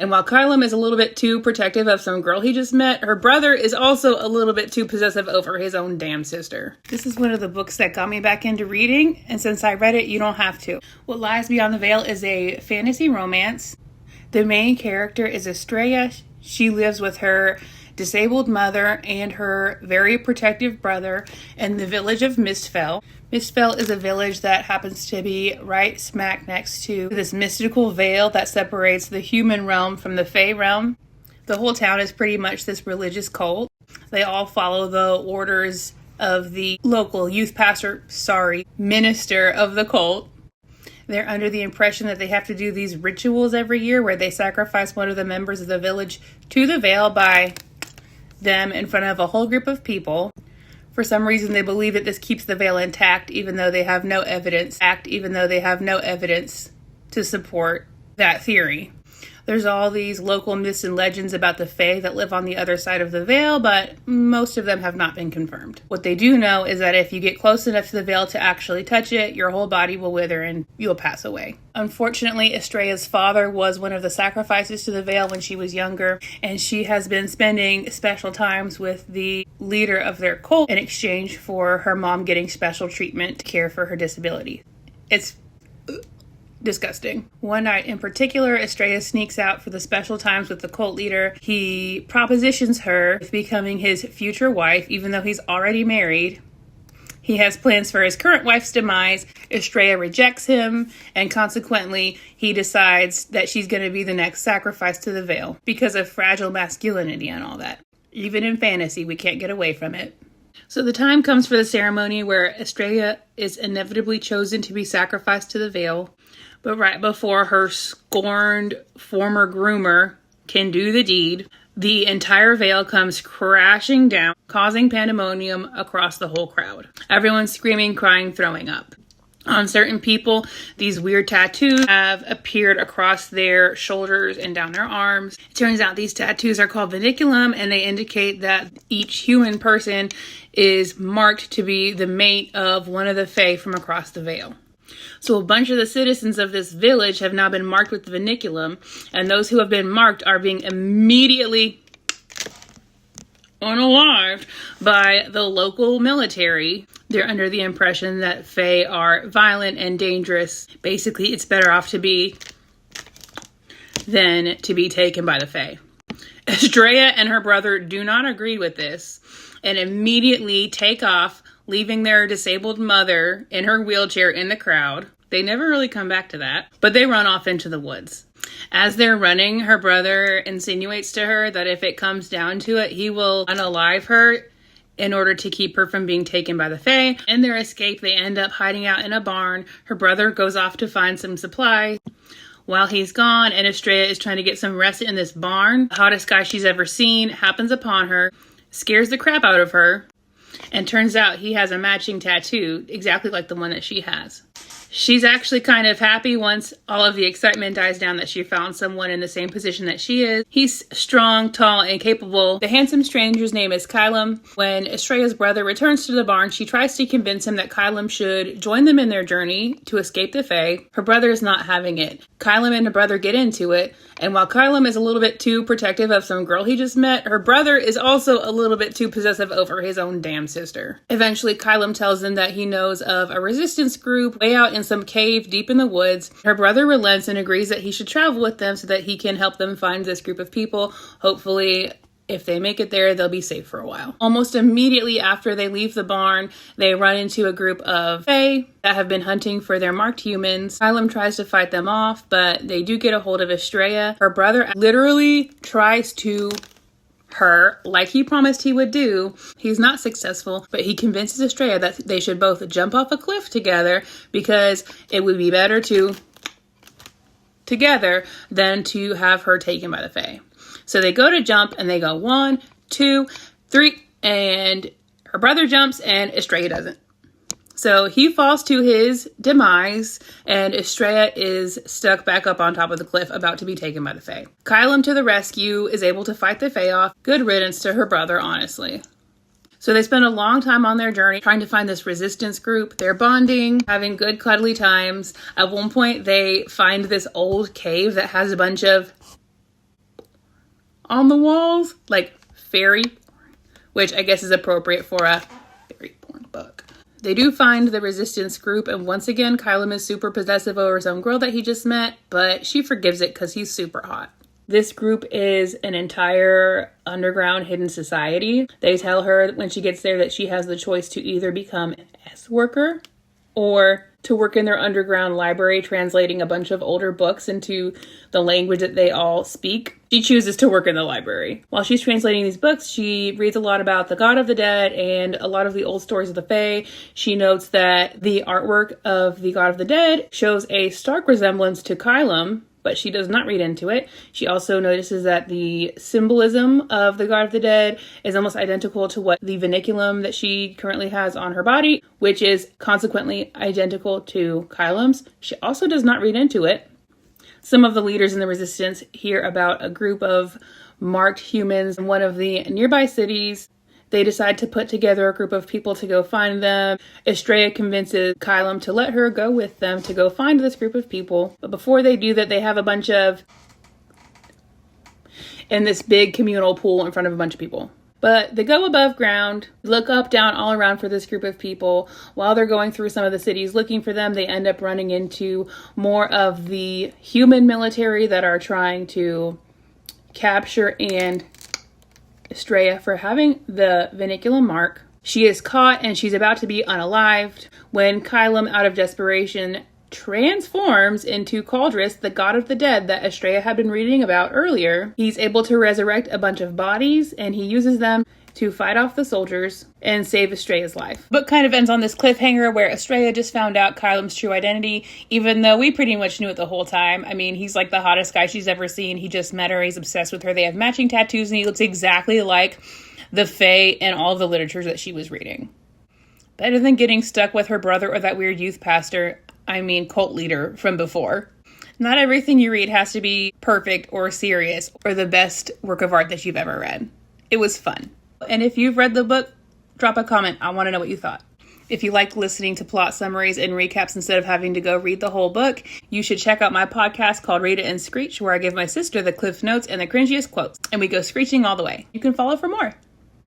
And while Kylam is a little bit too protective of some girl he just met, her brother is also a little bit too possessive over his own damn sister. This is one of the books that got me back into reading, and since I read it, you don't have to. What Lies Beyond the Veil is a fantasy romance. The main character is Estrella. She lives with her disabled mother and her very protective brother in the village of Mistfell. Mistfell is a village that happens to be right smack next to this mystical veil that separates the human realm from the Fae realm. The whole town is pretty much this religious cult. They all follow the orders of the local minister of the cult. They're under the impression that they have to do these rituals every year where they sacrifice one of the members of the village to the veil by them in front of a whole group of people. For some reason, they believe that this keeps the veil intact, even though they have no evidence to support that theory. There's all these local myths and legends about the Fae that live on the other side of the veil, but most of them have not been confirmed. What they do know is that if you get close enough to the veil to actually touch it, your whole body will wither and you'll pass away. Unfortunately, Estrella's father was one of the sacrifices to the veil when she was younger, and she has been spending special times with the leader of their cult in exchange for her mom getting special treatment to care for her disability. It's disgusting. One night in particular, Estrella sneaks out for the special times with the cult leader. He propositions her with becoming his future wife, even though he's already married. He has plans for his current wife's demise. Estrella rejects him, and consequently, he decides that she's going to be the next sacrifice to the veil because of fragile masculinity and all that. Even in fantasy, we can't get away from it. So the time comes for the ceremony where Estrella is inevitably chosen to be sacrificed to the veil. But right before her scorned former groomer can do the deed, the entire veil comes crashing down, causing pandemonium across the whole crowd. Everyone's screaming, crying, throwing up. On certain people, these weird tattoos have appeared across their shoulders and down their arms. It turns out these tattoos are called vinculum, and they indicate that each human person is marked to be the mate of one of the Fae from across the veil. So a bunch of the citizens of this village have now been marked with the vinculum, and those who have been marked are being immediately unalived by the local military. They're under the impression that Fae are violent and dangerous. Basically, it's better off to be than to be taken by the Fae. Estrella and her brother do not agree with this and immediately take off, leaving their disabled mother in her wheelchair in the crowd. They never really come back to that, but they run off into the woods. As they're running, her brother insinuates to her that if it comes down to it, he will unalive her in order to keep her from being taken by the Fae. In their escape, they end up hiding out in a barn. Her brother goes off to find some supplies. While he's gone and Estrella is trying to get some rest in this barn, the hottest guy she's ever seen happens upon her, scares the crap out of her, and turns out he has a matching tattoo, exactly like the one that she has. She's actually kind of happy once all of the excitement dies down that she found someone in the same position that she is. He's strong, tall, and capable. The handsome stranger's name is Kylam. When Estrella's brother returns to the barn, she tries to convince him that Kylam should join them in their journey to escape the Fae. Her brother is not having it. Kylam and her brother get into it, and while Kylam is a little bit too protective of some girl he just met, her brother is also a little bit too possessive over his own damn sister. Eventually, Kylam tells them that he knows of a resistance group way out in some cave deep in the woods. Her brother relents and agrees that he should travel with them so that he can help them find this group of people. Hopefully, if they make it there, they'll be safe for a while. Almost immediately after they leave the barn, they run into a group of Fae that have been hunting for their marked humans. Kylam tries to fight them off, but they do get a hold of Estrella. Her brother literally tries to her like he promised he would do. He's not successful, but he convinces Estrella that they should both jump off a cliff together because it would be better together than to have her taken by the Fae. So they go to jump and they go 1, 2, 3, and her brother jumps and Estrella doesn't. So he falls to his demise, and Estrella is stuck back up on top of the cliff, about to be taken by the Fae. Kylam, to the rescue, is able to fight the Fae off. Good riddance to her brother, honestly. So they spend a long time on their journey trying to find this resistance group. They're bonding, having good cuddly times. At one point, they find this old cave that has a bunch of on the walls, like fairy porn, which I guess is appropriate for a fairy porn book. They do find the resistance group, and once again, Kylam is super possessive over some girl that he just met, but she forgives it because he's super hot. This group is an entire underground hidden society. They tell her when she gets there that she has the choice to either become an S-worker or to work in their underground library, translating a bunch of older books into the language that they all speak. She chooses to work in the library. While she's translating these books, she reads a lot about the God of the Dead and a lot of the old stories of the Fae. She notes that the artwork of the God of the Dead shows a stark resemblance to Kylam, but she does not read into it. She also notices that the symbolism of the God of the Dead is almost identical to what the vinculum that she currently has on her body, which is consequently identical to Kylam's. She also does not read into it. Some of the leaders in the resistance hear about a group of marked humans in one of the nearby cities. They decide to put together a group of people to go find them. Estrella convinces Kylam to let her go with them to go find this group of people. But before they do that, they have a bunch of in this big communal pool in front of a bunch of people. But they go above ground, look up, down, all around for this group of people. While they're going through some of the cities looking for them, they end up running into more of the human military that are trying to capture and Estrella for having the vinculum mark. She is caught and she's about to be unalived when Kylam, out of desperation, transforms into Caldris, the God of the Dead that Estrella had been reading about earlier. He's able to resurrect a bunch of bodies and he uses them to fight off the soldiers and save Estrella's life. Book kind of ends on this cliffhanger where Estrella just found out Kylam's true identity, even though we pretty much knew it the whole time. I mean, he's like the hottest guy she's ever seen. He just met her. He's obsessed with her. They have matching tattoos and he looks exactly like the Fae in all the literature that she was reading. Better than getting stuck with her brother or that weird youth pastor, cult leader from before. Not everything you read has to be perfect or serious or the best work of art that you've ever read. It was fun. And if you've read the book, drop a comment. I want to know what you thought. If you like listening to plot summaries and recaps instead of having to go read the whole book, you should check out my podcast called Read It and Screech, where I give my sister the cliff notes and the cringiest quotes, and we go screeching all the way. You can follow for more.